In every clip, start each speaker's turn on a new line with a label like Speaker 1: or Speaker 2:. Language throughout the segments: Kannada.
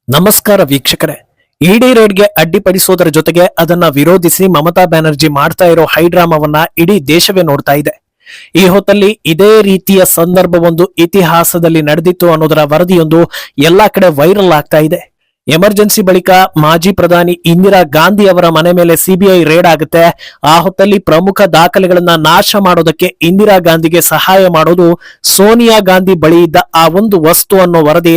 Speaker 1: ನಮಸ್ಕಾರ ವೀಕ್ಷಕರೇ. ಇಡಿ ರೇಡ್ಗೆ ಅಡ್ಡಿಪಡಿಸೋದರ ಜೊತೆಗೆ ಅದನ್ನ ವಿರೋಧಿಸಿ ಮಮತಾ ಬ್ಯಾನರ್ಜಿ ಮಾಡ್ತಾ ಇರೋ ಹೈಡ್ರಾಮಾವನ್ನ ಇಡೀ ದೇಶವೇ ನೋಡ್ತಾ ಇದೆ. ಈ ಹೊತ್ತಲ್ಲಿ ಇದೇ ರೀತಿಯ ಸಂದರ್ಭವೊಂದು ಇತಿಹಾಸದಲ್ಲಿ ನಡೆದಿತ್ತು ಅನ್ನೋದರ ವರದಿಯೊಂದು ಎಲ್ಲಾ ಕಡೆ ವೈರಲ್ ಆಗ್ತಾ ಇದೆ. ಎಮರ್ಜೆನ್ಸಿ ಬಳಿಕ ಮಾಜಿ ಪ್ರಧಾನಿ ಇಂದಿರಾ ಗಾಂಧಿ ಅವರ ಮನೆ ಮೇಲೆ ಸಿಬಿಐ ರೇಡ್ ಆಗುತ್ತೆ. ಆ ಹೊತ್ತಲ್ಲಿ ಪ್ರಮುಖ ದಾಖಲೆಗಳನ್ನ ನಾಶ ಮಾಡೋದಕ್ಕೆ ಇಂದಿರಾ ಗಾಂಧಿಗೆ ಸಹಾಯ ಮಾಡೋದು ಸೋನಿಯಾ ಗಾಂಧಿ ಬಳಿ ಇದ್ದ ಆ ಒಂದು ವಸ್ತು ಅನ್ನೋ ವರದಿ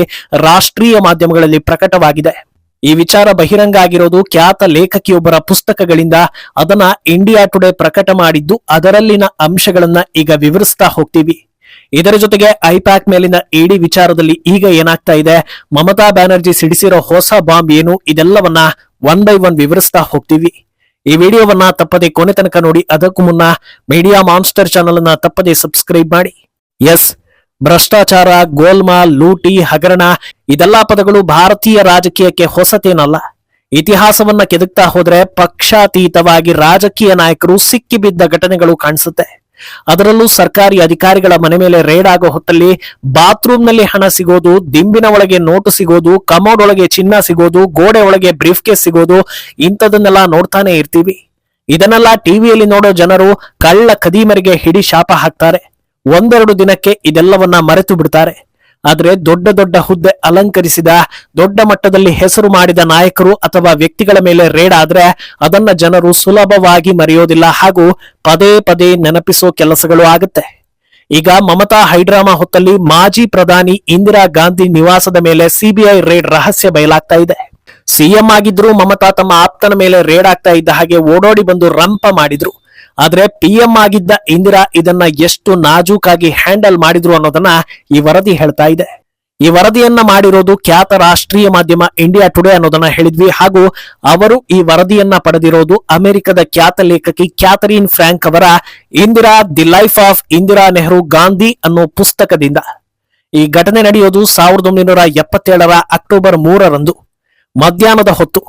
Speaker 1: ರಾಷ್ಟ್ರೀಯ ಮಾಧ್ಯಮಗಳಲ್ಲಿ ಪ್ರಕಟವಾಗಿದೆ. ಈ ವಿಚಾರ ಬಹಿರಂಗ ಆಗಿರೋದು ಖ್ಯಾತ ಲೇಖಕಿಯೊಬ್ಬರ ಪುಸ್ತಕಗಳಿಂದ. ಅದನ್ನ ಇಂಡಿಯಾ ಟುಡೇ ಪ್ರಕಟ ಮಾಡಿದ್ದು. ಅದರಲ್ಲಿನ ಅಂಶಗಳನ್ನ ಈಗ ವಿವರಿಸ್ತಾ ಹೋಗ್ತೀವಿ. ಇದರ ಜೊತೆಗೆ ಐಪ್ಯಾಕ್ ಮೇಲಿನ ಇಡಿ ವಿಚಾರದಲ್ಲಿ ಈಗ ಏನಾಗ್ತಾ ಇದೆ, ಮಮತಾ ಬ್ಯಾನರ್ಜಿ ಸಿಡಿಸಿರೋ ಹೊಸ ಬಾಂಬ್ ಏನು, ಇದೆಲ್ಲವನ್ನ ಒನ್ ಬೈ ಒನ್ ವಿವರಿಸ್ತಾ ಹೋಗ್ತೀವಿ. ಈ ವಿಡಿಯೋವನ್ನ ತಪ್ಪದೆ ಕೊನೆ ತನಕ ನೋಡಿ. ಅದಕ್ಕೂ ಮುನ್ನ ಮೀಡಿಯಾ ಮಾನ್ಸ್ಟರ್ ಚಾನೆಲ್ ಅನ್ನ ತಪ್ಪದೆ ಸಬ್ಸ್ಕ್ರೈಬ್ ಮಾಡಿ. ಎಸ್, ಭ್ರಷ್ಟಾಚಾರ, ಗೋಲ್ಮಾಲ್, ಲೂಟಿ, ಹಗರಣ ಇದೆಲ್ಲಾ ಪದಗಳು ಭಾರತೀಯ ರಾಜಕೀಯಕ್ಕೆ ಹೊಸತೇನಲ್ಲ. ಇತಿಹಾಸವನ್ನ ಕೆದಕ್ತಾ ಹೋದ್ರೆ ಪಕ್ಷಾತೀತವಾಗಿ ರಾಜಕೀಯ ನಾಯಕರು ಸಿಕ್ಕಿಬಿದ್ದ ಘಟನೆಗಳು ಕಾಣಿಸುತ್ತೆ. ಅದರಲ್ಲೂ ಸರ್ಕಾರಿ ಅಧಿಕಾರಿಗಳ ಮನೆ ಮೇಲೆ ರೇಡ್ ಆಗೋ ಹೊತ್ತಲ್ಲಿ ಬಾತ್ರೂಮ್ ನಲ್ಲಿ ಹಣ ಸಿಗೋದು, ದಿಂಬಿನ ಒಳಗೆ ನೋಟು ಸಿಗೋದು, ಕಮೋಡ್ ಒಳಗೆ ಚಿನ್ನ ಸಿಗೋದು, ಗೋಡೆ ಒಳಗೆ ಬ್ರೀಫ್ ಕೇಸ್ ಸಿಗೋದು, ಇಂಥದನ್ನೆಲ್ಲ ನೋಡ್ತಾನೆ ಇರ್ತೀವಿ. ಇದನ್ನೆಲ್ಲ ಟಿವಿಯಲ್ಲಿ ನೋಡೋ ಜನರು ಕಳ್ಳ ಖದೀಮರಿಗೆ ಹಿಡಿ ಶಾಪ ಹಾಕ್ತಾರೆ. ಒಂದೆರಡು ದಿನಕ್ಕೆ ಇದೆಲ್ಲವನ್ನ ಮರೆತು ಬಿಡ್ತಾರೆ. ಆದ್ರೆ ದೊಡ್ಡ ದೊಡ್ಡ ಹುದ್ದೆ ಅಲಂಕರಿಸಿದ, ದೊಡ್ಡ ಮಟ್ಟದಲ್ಲಿ ಹೆಸರು ಮಾಡಿದ ನಾಯಕರು ಅಥವಾ ವ್ಯಕ್ತಿಗಳ ಮೇಲೆ ರೇಡ್ ಆದ್ರೆ ಅದನ್ನ ಜನರು ಸುಲಭವಾಗಿ ಮರೆಯೋದಿಲ್ಲ, ಹಾಗೂ ಪದೇ ಪದೇ ನೆನಪಿಸೋ ಕೆಲಸಗಳು ಆಗುತ್ತೆ. ಈಗ ಮಮತಾ ಹೈಡ್ರಾಮಾ ಹೊತ್ತಲ್ಲಿ ಮಾಜಿ ಪ್ರಧಾನಿ ಇಂದಿರಾ ಗಾಂಧಿ ನಿವಾಸದ ಮೇಲೆ ಸಿಬಿಐ ರೇಡ್ ರಹಸ್ಯ ಬಯಲಾಗ್ತಾ ಇದೆ. ಸಿಎಂ ಆಗಿದ್ರು ಮಮತಾ ತಮ್ಮ ಆಪ್ತನ ಮೇಲೆ ರೇಡ್ ಆಗ್ತಾ ಇದ್ದ ಹಾಗೆ ಓಡೋಡಿ ಬಂದು ರಂಪ ಮಾಡಿದ್ರು. ಆದ್ರೆ ಪಿಎಂ ಆಗಿದ್ದ ಇಂದಿರಾ ಇದನ್ನ ಎಷ್ಟು ನಾಜೂಕಾಗಿ ಹ್ಯಾಂಡಲ್ ಮಾಡಿದ್ರು ಅನ್ನೋದನ್ನ ಈ ವರದಿ ಹೇಳ್ತಾ ಇದೆ. ಈ ವರದಿಯನ್ನ ಮಾಡಿರೋದು ಖ್ಯಾತ ರಾಷ್ಟ್ರೀಯ ಮಾಧ್ಯಮ ಇಂಡಿಯಾ ಟುಡೇ ಅನ್ನೋದನ್ನ ಹೇಳಿದ್ವಿ. ಹಾಗೂ ಅವರು ಈ ವರದಿಯನ್ನ ಪಡೆದಿರೋದು ಅಮೆರಿಕದ ಖ್ಯಾತ ಲೇಖಕಿ ಕ್ಯಾಥರೀನ್ ಫ್ರಾಂಕ್ ಅವರ Indira the life of Indira Nehru Gandhi ಅನ್ನೋ ಪುಸ್ತಕದಿಂದ. ಈ ಘಟನೆ ನಡೆಯೋದು 1977 ಅಕ್ಟೋಬರ್ 3 ಮಧ್ಯಾಹ್ನದ ಹೊತ್ತು.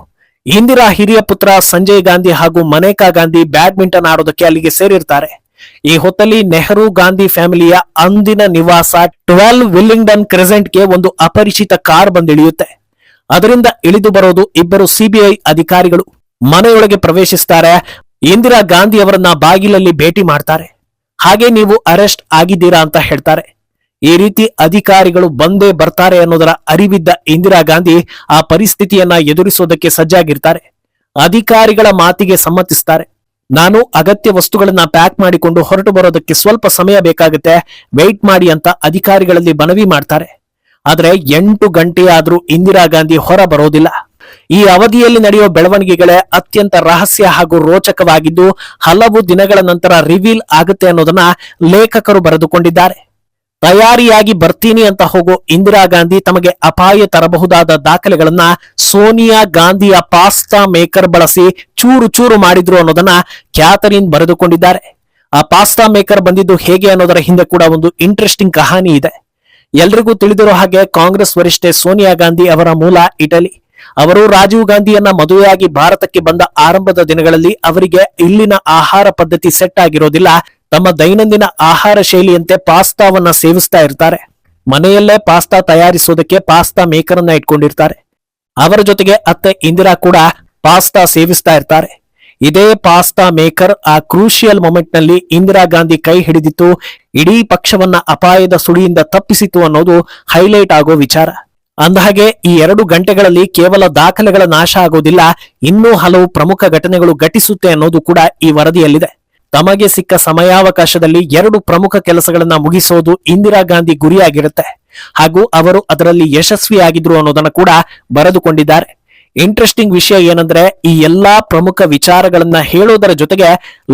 Speaker 1: ಇಂದಿರಾ ಹಿರಿಯ ಪುತ್ರ ಸಂಜಯ್ ಗಾಂಧಿ ಹಾಗೂ ಮನೇಕಾ ಗಾಂಧಿ ಬ್ಯಾಡ್ಮಿಂಟನ್ ಆಡೋದಕ್ಕೆ ಅಲ್ಲಿಗೆ ಸೇರಿರ್ತಾರೆ. ಈ ಹೊತ್ತಲ್ಲಿ ನೆಹರು ಗಾಂಧಿ ಫ್ಯಾಮಿಲಿಯ ಅಂದಿನ ನಿವಾಸ 12 ವಿಲ್ಲಿಂಗ್ಡನ್ ಕ್ರೆಸೆಂಟ್ಗೆ ಒಂದು ಅಪರಿಚಿತ ಕಾರ್ ಬಂದಿಳಿಯುತ್ತೆ. ಅದರಿಂದ ಇಳಿದು ಬರೋದು ಇಬ್ಬರು ಸಿಬಿಐ ಅಧಿಕಾರಿಗಳು. ಮನೆಯೊಳಗೆ ಪ್ರವೇಶಿಸ್ತಾರೆ. ಇಂದಿರಾ ಗಾಂಧಿ ಅವರನ್ನ ಬಾಗಿಲಲ್ಲಿ ಭೇಟಿ ಮಾಡ್ತಾರೆ. ಹಾಗೆ ನೀವು ಅರೆಸ್ಟ್ ಆಗಿದ್ದೀರಾ ಅಂತ ಹೇಳ್ತಾರೆ. ಈ ರೀತಿ ಅಧಿಕಾರಿಗಳು ಬಂದೇ ಬರ್ತಾರೆ ಅನ್ನೋದರ ಅರಿವಿದ್ದ ಇಂದಿರಾ ಗಾಂಧಿ ಆ ಪರಿಸ್ಥಿತಿಯನ್ನ ಎದುರಿಸೋದಕ್ಕೆ ಸಜ್ಜಾಗಿರ್ತಾರೆ. ಅಧಿಕಾರಿಗಳ ಮಾತಿಗೆ ಸಮ್ಮತಿಸ್ತಾರೆ. ನಾನು ಅಗತ್ಯ ವಸ್ತುಗಳನ್ನ ಪ್ಯಾಕ್ ಮಾಡಿಕೊಂಡು ಹೊರಟು ಬರೋದಕ್ಕೆ ಸ್ವಲ್ಪ ಸಮಯ ಬೇಕಾಗುತ್ತೆ, ವೆಯ್ಟ್ ಮಾಡಿ ಅಂತ ಅಧಿಕಾರಿಗಳಲ್ಲಿ ಮನವಿ ಮಾಡ್ತಾರೆ. ಆದ್ರೆ 8 ಗಂಟೆಯಾದ್ರೂ ಇಂದಿರಾ ಗಾಂಧಿ ಹೊರ ಬರೋದಿಲ್ಲ. ಈ ಅವಧಿಯಲ್ಲಿ ನಡೆಯೋ ಬೆಳವಣಿಗೆಗಳೇ ಅತ್ಯಂತ ರಹಸ್ಯ ಹಾಗೂ ರೋಚಕವಾಗಿದ್ದು ಹಲವು ದಿನಗಳ ನಂತರ ರಿವೀಲ್ ಆಗುತ್ತೆ ಅನ್ನೋದನ್ನ ಲೇಖಕರು ಬರೆದುಕೊಂಡಿದ್ದಾರೆ. ತಯಾರಿಯಾಗಿ ಬರ್ತೀನಿ ಅಂತ ಹೋಗೋ ಇಂದಿರಾ ಗಾಂಧಿ ತಮಗೆ ಅಪಾಯ ತರಬಹುದಾದ ದಾಖಲೆಗಳನ್ನ ಸೋನಿಯಾ ಗಾಂಧಿಯ ಪಾಸ್ತಾ ಮೇಕರ್ ಬಳಸಿ ಚೂರು ಚೂರು ಮಾಡಿದ್ರು ಅನ್ನೋದನ್ನ ಕ್ಯಾಥರೀನ್ ಬರೆದುಕೊಂಡಿದ್ದಾರೆ. ಆ ಪಾಸ್ತಾ ಮೇಕರ್ ಬಂದಿದ್ದು ಹೇಗೆ ಅನ್ನೋದರ ಹಿಂದೆ ಕೂಡ ಒಂದು ಇಂಟ್ರೆಸ್ಟಿಂಗ್ ಕಹಾನಿ ಇದೆ. ಎಲ್ರಿಗೂ ತಿಳಿದಿರೋ ಹಾಗೆ ಕಾಂಗ್ರೆಸ್ ವರಿಷ್ಠೆ ಸೋನಿಯಾ ಗಾಂಧಿ ಅವರ ಮೂಲ ಇಟಲಿ. ಅವರು ರಾಜೀವ್ ಗಾಂಧಿಯನ್ನ ಮದುವೆಯಾಗಿ ಭಾರತಕ್ಕೆ ಬಂದ ಆರಂಭದ ದಿನಗಳಲ್ಲಿ ಅವರಿಗೆ ಇಲ್ಲಿನ ಆಹಾರ ಪದ್ಧತಿ ಸೆಟ್ ಆಗಿರೋದಿಲ್ಲ. ತಮ್ಮ ದೈನಂದಿನ ಆಹಾರ ಶೈಲಿಯಂತೆ ಪಾಸ್ತಾವನ್ನ ಸೇವಿಸ್ತಾ ಇರ್ತಾರೆ. ಮನೆಯಲ್ಲೇ ಪಾಸ್ತಾ ತಯಾರಿಸೋದಕ್ಕೆ ಪಾಸ್ತಾ ಮೇಕರ್ ಅನ್ನ ಇಟ್ಕೊಂಡಿರ್ತಾರೆ. ಅವರ ಜೊತೆಗೆ ಅತ್ತೆ ಇಂದಿರಾ ಕೂಡ ಪಾಸ್ತಾ ಸೇವಿಸ್ತಾ ಇರ್ತಾರೆ. ಇದೇ ಪಾಸ್ತಾ ಮೇಕರ್ ಆ ಕ್ರೂಷಿಯಲ್ ಮೊಮೆಂಟ್ ನಲ್ಲಿ ಇಂದಿರಾ ಗಾಂಧಿ ಕೈ ಹಿಡಿದಿತ್ತು, ಇಡೀ ಪಕ್ಷವನ್ನ ಅಪಾಯದ ಸುಳಿಯಿಂದ ತಪ್ಪಿಸಿತು ಅನ್ನೋದು ಹೈಲೈಟ್ ಆಗೋ ವಿಚಾರ. ಅಂದಹಾಗೆ ಈ 2 ಗಂಟೆಗಳಲ್ಲಿ ಕೇವಲ ದಾಖಲೆಗಳ ನಾಶ ಆಗೋದಿಲ್ಲ, ಇನ್ನೂ ಹಲವು ಪ್ರಮುಖ ಘಟನೆಗಳು ಘಟಿಸುತ್ತೆ ಅನ್ನೋದು ಕೂಡ ಈ ವರದಿಯಲ್ಲಿದೆ. ತಮಗೆ ಸಿಕ್ಕ ಸಮಯಾವಕಾಶದಲ್ಲಿ 2 ಪ್ರಮುಖ ಕೆಲಸಗಳನ್ನ ಮುಗಿಸೋದು ಇಂದಿರಾ ಗಾಂಧಿ ಗುರಿಯಾಗಿರುತ್ತೆ. ಹಾಗೂ ಅವರು ಅದರಲ್ಲಿ ಯಶಸ್ವಿಯಾಗಿದ್ರು ಅನ್ನೋದನ್ನ ಕೂಡ ಬರೆದುಕೊಂಡಿದ್ದಾರೆ. ಇಂಟ್ರೆಸ್ಟಿಂಗ್ ವಿಷಯ ಏನಂದ್ರೆ ಈ ಎಲ್ಲಾ ಪ್ರಮುಖ ವಿಚಾರಗಳನ್ನ ಹೇಳೋದರ ಜೊತೆಗೆ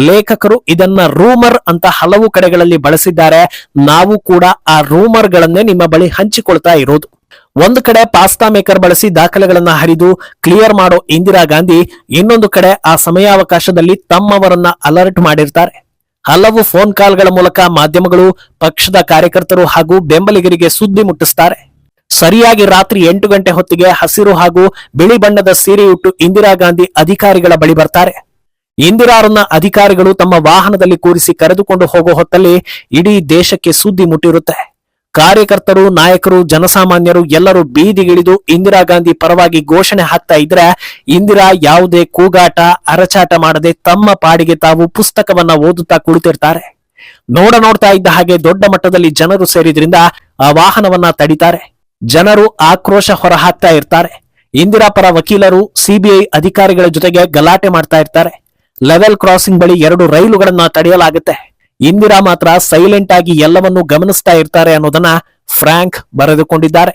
Speaker 1: ಲೇಖಕರು ಇದನ್ನ ರೂಮರ್ ಅಂತ ಹಲವು ಕಡೆಗಳಲ್ಲಿ ಬಳಸಿದ್ದಾರೆ. ನಾವು ಕೂಡ ಆ ರೂಮರ್ ಗಳನ್ನೇ ನಿಮ್ಮ ಬಳಿ ಹಂಚಿಕೊಳ್ತಾ ಇರೋದು. ಒಂದು ಕಡೆ ಪಾಸ್ತಾ ಮೇಕರ್ ಬಳಸಿ ದಾಖಲೆಗಳನ್ನ ಹರಿದು ಕ್ಲಿಯರ್ ಮಾಡೋ ಇಂದಿರಾ ಗಾಂಧಿ, ಇನ್ನೊಂದು ಕಡೆ ಆ ಸಮಯಾವಕಾಶದಲ್ಲಿ ತಮ್ಮವರನ್ನ ಅಲರ್ಟ್ ಮಾಡಿರ್ತಾರೆ. ಹಲವು ಫೋನ್ ಕಾಲ್ಗಳ ಮೂಲಕ ಮಾಧ್ಯಮಗಳು, ಪಕ್ಷದ ಕಾರ್ಯಕರ್ತರು ಹಾಗೂ ಬೆಂಬಲಿಗರಿಗೆ ಸುದ್ದಿ ಮುಟ್ಟಿಸ್ತಾರೆ. ಸರಿಯಾಗಿ ರಾತ್ರಿ 8 ಗಂಟೆ ಹೊತ್ತಿಗೆ ಹಸಿರು ಹಾಗೂ ಬಿಳಿ ಬಣ್ಣದ ಸೀರೆಯುಟ್ಟು ಇಂದಿರಾ ಗಾಂಧಿ ಅಧಿಕಾರಿಗಳ ಬಳಿ ಬರ್ತಾರೆ. ಇಂದಿರಾರನ್ನ ಅಧಿಕಾರಿಗಳು ತಮ್ಮ ವಾಹನದಲ್ಲಿ ಕೂರಿಸಿ ಕರೆದುಕೊಂಡು ಹೋಗೋ ಹೊತ್ತಲ್ಲಿ ಇಡೀ ದೇಶಕ್ಕೆ ಸುದ್ದಿ ಮುಟ್ಟಿರುತ್ತೆ. ಕಾರ್ಯಕರ್ತರು, ನಾಯಕರು, ಜನಸಾಮಾನ್ಯರು ಎಲ್ಲರೂ ಬೀದಿಗಿಳಿದು ಇಂದಿರಾ ಗಾಂಧಿ ಪರವಾಗಿ ಘೋಷಣೆ ಹಾಕ್ತಾ ಇದ್ರೆ ಇಂದಿರಾ ಯಾವುದೇ ಕೂಗಾಟ, ಅರಚಾಟ ಮಾಡದೆ ತಮ್ಮ ಪಾಡಿಗೆ ತಾವು ಪುಸ್ತಕವನ್ನ ಓದುತ್ತಾ ಕುಳಿತಿರ್ತಾರೆ. ನೋಡ್ತಾ ಇದ್ದ ಹಾಗೆ ದೊಡ್ಡ ಮಟ್ಟದಲ್ಲಿ ಜನರು ಸೇರಿದ್ರಿಂದ ಆ ವಾಹನವನ್ನ ತಡಿತಾರೆ. ಜನರು ಆಕ್ರೋಶ ಹೊರ ಹಾಕ್ತಾ ಇರ್ತಾರೆ. ಇಂದಿರಾ ಪರ ವಕೀಲರು ಸಿಬಿಐ ಅಧಿಕಾರಿಗಳ ಜೊತೆಗೆ ಗಲಾಟೆ ಮಾಡ್ತಾ ಇರ್ತಾರೆ. ಲೆವೆಲ್ ಕ್ರಾಸಿಂಗ್ ಬಳಿ 2 ರೈಲುಗಳನ್ನ ತಡೆಯಲಾಗುತ್ತೆ. ಇಂದಿರಾ ಮಾತ್ರ ಸೈಲೆಂಟ್ ಆಗಿ ಎಲ್ಲವನ್ನೂ ಗಮನಿಸ್ತಾ ಇರ್ತಾರೆ ಅನ್ನೋದನ್ನ ಫ್ರಾಂಕ್ ಬರೆದುಕೊಂಡಿದ್ದಾರೆ.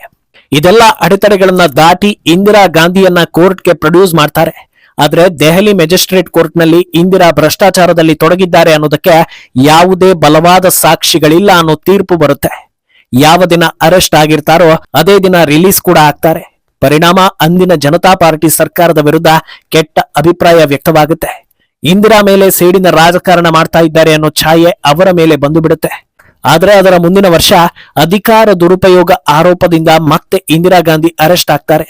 Speaker 1: ಇದೆಲ್ಲ ಅಡೆತಡೆಗಳನ್ನ ದಾಟಿ ಇಂದಿರಾ ಗಾಂಧಿಯನ್ನ ಕೋರ್ಟ್ಗೆ ಪ್ರೊಡ್ಯೂಸ್ ಮಾಡ್ತಾರೆ. ಆದ್ರೆ ದೆಹಲಿ ಮ್ಯಾಜಿಸ್ಟ್ರೇಟ್ ಕೋರ್ಟ್ನಲ್ಲಿ ಇಂದಿರಾ ಭ್ರಷ್ಟಾಚಾರದಲ್ಲಿ ತೊಡಗಿದ್ದಾರೆ ಅನ್ನೋದಕ್ಕೆ ಯಾವುದೇ ಬಲವಾದ ಸಾಕ್ಷಿಗಳಿಲ್ಲ ಅನ್ನೋ ತೀರ್ಪು ಬರುತ್ತೆ. ಯಾವ ದಿನ ಅರೆಸ್ಟ್ ಆಗಿರ್ತಾರೋ ಅದೇ ದಿನ ರಿಲೀಸ್ ಕೂಡ ಆಗ್ತಾರೆ. ಪರಿಣಾಮ ಅಂದಿನ ಜನತಾ ಪಾರ್ಟಿ ಸರ್ಕಾರದ ವಿರುದ್ಧ ಕೆಟ್ಟ ಅಭಿಪ್ರಾಯ ವ್ಯಕ್ತವಾಗುತ್ತೆ. ಇಂದಿರಾ ಮೇಲೆ ಸೇಡಿನ ರಾಜಕಾರಣ ಮಾಡ್ತಾ ಇದ್ದಾರೆ ಅನ್ನೋ ಛಾಯೆ ಅವರ ಮೇಲೆ ಬಂದು ಬಿಡುತ್ತೆ. ಆದ್ರೆ ಅದರ ಮುಂದಿನ ವರ್ಷ ಅಧಿಕಾರ ದುರುಪಯೋಗ ಆರೋಪದಿಂದ ಮತ್ತೆ ಇಂದಿರಾ ಗಾಂಧಿ ಅರೆಸ್ಟ್ ಆಗ್ತಾರೆ.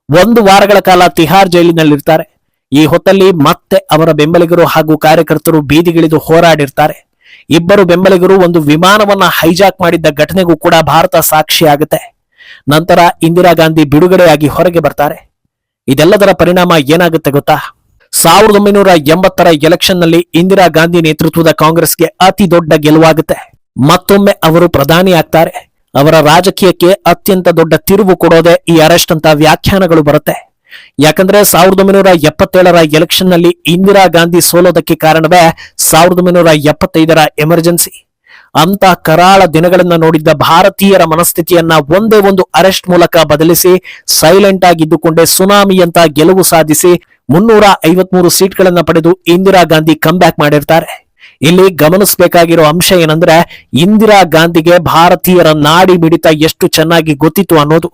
Speaker 1: 1 ವಾರಗಳ ಕಾಲ ತಿಹಾರ್ ಜೈಲಿನಲ್ಲಿರ್ತಾರೆ. ಈ ಹೊತ್ತಲ್ಲಿ ಮತ್ತೆ ಅವರ ಬೆಂಬಲಿಗರು ಹಾಗೂ ಕಾರ್ಯಕರ್ತರು ಬೀದಿಗಿಳಿದು ಹೋರಾಡಿರ್ತಾರೆ. ಇಬ್ಬರು ಬೆಂಬಲಿಗರು ಒಂದು ವಿಮಾನವನ್ನ ಹೈಜಾಕ್ ಮಾಡಿದ್ದ ಘಟನೆಗೂ ಕೂಡ ಭಾರತ ಸಾಕ್ಷಿಯಾಗುತ್ತೆ. ನಂತರ ಇಂದಿರಾ ಗಾಂಧಿ ಬಿಡುಗಡೆಯಾಗಿ ಹೊರಗೆ ಬರ್ತಾರೆ. ಇದೆಲ್ಲದರ ಪರಿಣಾಮ ಏನಾಗುತ್ತೆ ಗೊತ್ತಾ? 1980ರ ಎಲೆಕ್ಷನ್ ನಲ್ಲಿ ಇಂದಿರಾ ಗಾಂಧಿ ನೇತೃತ್ವದ ಕಾಂಗ್ರೆಸ್ಗೆ ಅತಿ ದೊಡ್ಡ ಗೆಲುವಾಗುತ್ತೆ. ಮತ್ತೊಮ್ಮೆ ಅವರು ಪ್ರಧಾನಿ ಆಗ್ತಾರೆ. ಅವರ ರಾಜಕೀಯಕ್ಕೆ ಅತ್ಯಂತ ದೊಡ್ಡ ತಿರುವು ಕೊಡೋದೇ ಈ ಅರೆಸ್ಟ್ ಅಂತ ವ್ಯಾಖ್ಯಾನಗಳು ಬರುತ್ತೆ. ಯಾಕಂದ್ರೆ 1977ರ ಎಲೆಕ್ಷನ್ ನಲ್ಲಿ ಇಂದಿರಾ ಗಾಂಧಿ ಸೋಲೋದಕ್ಕೆ ಕಾರಣವೇ 1975ರ ಎಮರ್ಜೆನ್ಸಿ. ಅಂತ ಕರಾಳ ದಿನಗಳನ್ನ ನೋಡಿದ್ದ ಭಾರತೀಯರ ಮನಸ್ಥಿತಿಯನ್ನ ಒಂದೇ ಒಂದು ಅರೆಸ್ಟ್ ಮೂಲಕ ಬದಲಿಸಿ ಸೈಲೆಂಟ್ ಆಗಿದ್ದುಕೊಂಡೇ ಸುನಾಮಿ ಅಂತ ಗೆಲುವು ಸಾಧಿಸಿ 353 ಸೀಟ್ಗಳನ್ನ ಪಡೆದು ಇಂದಿರಾ ಗಾಂಧಿ ಕಮ್ಬ್ಯಾಕ್ ಮಾಡಿರ್ತಾರೆ. ಇಲ್ಲಿ ಗಮನಿಸಬೇಕಾಗಿರೋ ಅಂಶ ಏನಂದ್ರೆ ಇಂದಿರಾ ಗಾಂಧಿಗೆ ಭಾರತೀಯರ ನಾಡಿ ಮಿಡಿತ ಎಷ್ಟು ಚೆನ್ನಾಗಿ ಗೊತ್ತಿತ್ತು ಅನ್ನೋದು.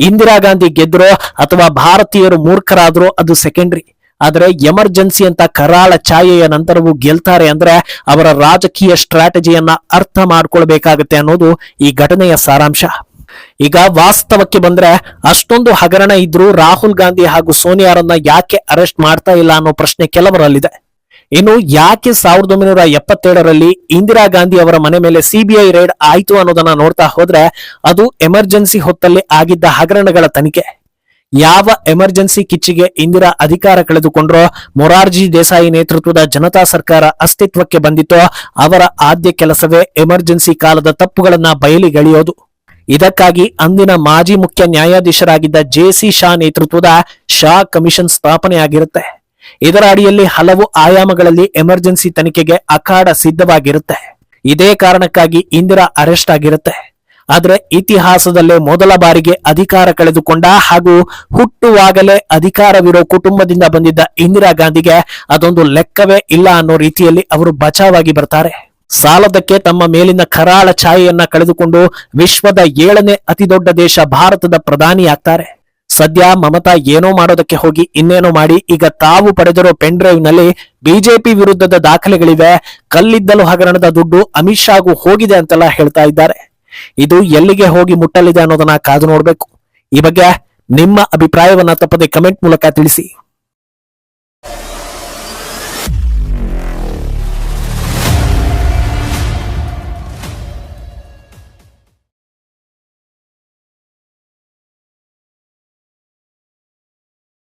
Speaker 1: ಇಂದಿರಾ ಗಾಂಧಿ ಗೆದ್ರೋ ಅಥವಾ ಭಾರತೀಯರು ಮೂರ್ಖರಾದ್ರೋ ಅದು ಸೆಕೆಂಡ್ರಿ. ಆದ್ರೆ ಎಮರ್ಜೆನ್ಸಿ ಅಂತ ಕರಾಳ ಛಾಯೆಯ ನಂತರವೂ ಗೆಲ್ತಾರೆ ಅಂದ್ರೆ ಅವರ ರಾಜಕೀಯ ಸ್ಟ್ರಾಟಜಿಯನ್ನ ಅರ್ಥ ಮಾಡ್ಕೊಳ್ಬೇಕಾಗತ್ತೆ ಅನ್ನೋದು ಈ ಘಟನೆಯ ಸಾರಾಂಶ. ಈಗ ವಾಸ್ತವಕ್ಕೆ ಬಂದ್ರೆ ಅಷ್ಟೊಂದು ಹಗರಣ ಇದ್ರೂ ರಾಹುಲ್ ಗಾಂಧಿ ಹಾಗೂ ಸೋನಿಯಾರನ್ನ ಯಾಕೆ ಅರೆಸ್ಟ್ ಮಾಡ್ತಾ ಇಲ್ಲ ಅನ್ನೋ ಪ್ರಶ್ನೆ ಕೆಲವರಲ್ಲಿದೆ. ಇನ್ನು ಯಾಕೆ 1977ರಲ್ಲಿ ಇಂದಿರಾ ಗಾಂಧಿ ಅವರ ಮನೆ ಮೇಲೆ ಸಿಬಿಐ ರೇಡ್ ಆಯ್ತು ಅನ್ನೋದನ್ನ ನೋಡ್ತಾ ಹೋದ್ರೆ ಅದು ಎಮರ್ಜೆನ್ಸಿ ಹೊತ್ತಲ್ಲಿ ಆಗಿದ್ದ ಹಗರಣಗಳ ತನಿಖೆ. ಯಾವ ಎಮರ್ಜೆನ್ಸಿ ಕಿಚ್ಚಿಗೆ ಇಂದಿರಾ ಅಧಿಕಾರ ಕಳೆದುಕೊಂಡ್ರೋ ಮೊರಾರ್ಜಿ ದೇಸಾಯಿ ನೇತೃತ್ವದ ಜನತಾ ಸರ್ಕಾರ ಅಸ್ತಿತ್ವಕ್ಕೆ ಬಂದಿತ್ತೋ ಅವರ ಆದ್ಯ ಕೆಲಸವೇ ಎಮರ್ಜೆನ್ಸಿ ಕಾಲದ ತಪ್ಪುಗಳನ್ನ ಬಯಲಿಗೆಳೆಯೋದು. ಇದಕ್ಕಾಗಿ ಅಂದಿನ ಮಾಜಿ ಮುಖ್ಯ ನ್ಯಾಯಾಧೀಶರಾಗಿದ್ದ ಜೆ.ಸಿ. ಶಾ ನೇತೃತ್ವದ ಶಾ ಕಮಿಷನ್ ಸ್ಥಾಪನೆಯಾಗಿರುತ್ತೆ. ಇದರ ಅಡಿಯಲ್ಲಿ ಹಲವು ಆಯಾಮಗಳಲ್ಲಿ ಎಮರ್ಜೆನ್ಸಿ ತನಿಖೆಗೆ ಅಖಾಡ ಸಿದ್ಧವಾಗಿರುತ್ತೆ. ಇದೇ ಕಾರಣಕ್ಕಾಗಿ ಇಂದಿರಾ ಅರೆಸ್ಟ್ ಆಗಿರುತ್ತೆ. ಆದ್ರೆ ಇತಿಹಾಸದಲ್ಲೇ ಮೊದಲ ಬಾರಿಗೆ ಅಧಿಕಾರ ಕಳೆದುಕೊಂಡ ಹಾಗೂ ಹುಟ್ಟುವಾಗಲೇ ಅಧಿಕಾರವಿರೋ ಕುಟುಂಬದಿಂದ ಬಂದಿದ್ದ ಇಂದಿರಾ ಗಾಂಧಿಗೆ ಅದೊಂದು ಲೆಕ್ಕವೇ ಇಲ್ಲ ಅನ್ನೋ ರೀತಿಯಲ್ಲಿ ಅವರು ಬಚಾವಾಗಿ ಬರ್ತಾರೆ. ಸಾಲದಕ್ಕೆ ತಮ್ಮ ಮೇಲಿನ ಕರಾಳ ಛಾಯೆಯನ್ನ ಕಳೆದುಕೊಂಡು ವಿಶ್ವದ 7ನೇ ಅತಿ ದೊಡ್ಡ ದೇಶ ಭಾರತದ ಪ್ರಧಾನಿ ಆಗ್ತಾರೆ. ಸದ್ಯ ಮಮತಾ ಏನೋ ಮಾಡೋದಕ್ಕೆ ಹೋಗಿ ಇನ್ನೇನೋ ಮಾಡಿ ಈಗ ತಾವು ಪಡೆದಿರೋ ಪೆನ್ ಡ್ರೈವ್ ನಲ್ಲಿ ಬಿಜೆಪಿ ವಿರುದ್ಧದ ದಾಖಲೆಗಳಿವೆ, ಕಲ್ಲಿದ್ದಲು ಹಗರಣದ ದುಡ್ಡು ಅಮಿತ್ ಶಾಗೂ ಹೋಗಿದೆ ಅಂತೆಲ್ಲ ಹೇಳ್ತಾ ಇದ್ದಾರೆ. ಇದು ಎಲ್ಲಿಗೆ ಹೋಗಿ ಮುಟ್ಟಲಿದೆ ಅನ್ನೋದನ್ನ ಕಾದು ನೋಡ್ಬೇಕು. ಈ ಬಗ್ಗೆ ನಿಮ್ಮ ಅಭಿಪ್ರಾಯವನ್ನ ತಪ್ಪದೆ ಕಮೆಂಟ್ ಮೂಲಕ ತಿಳಿಸಿ.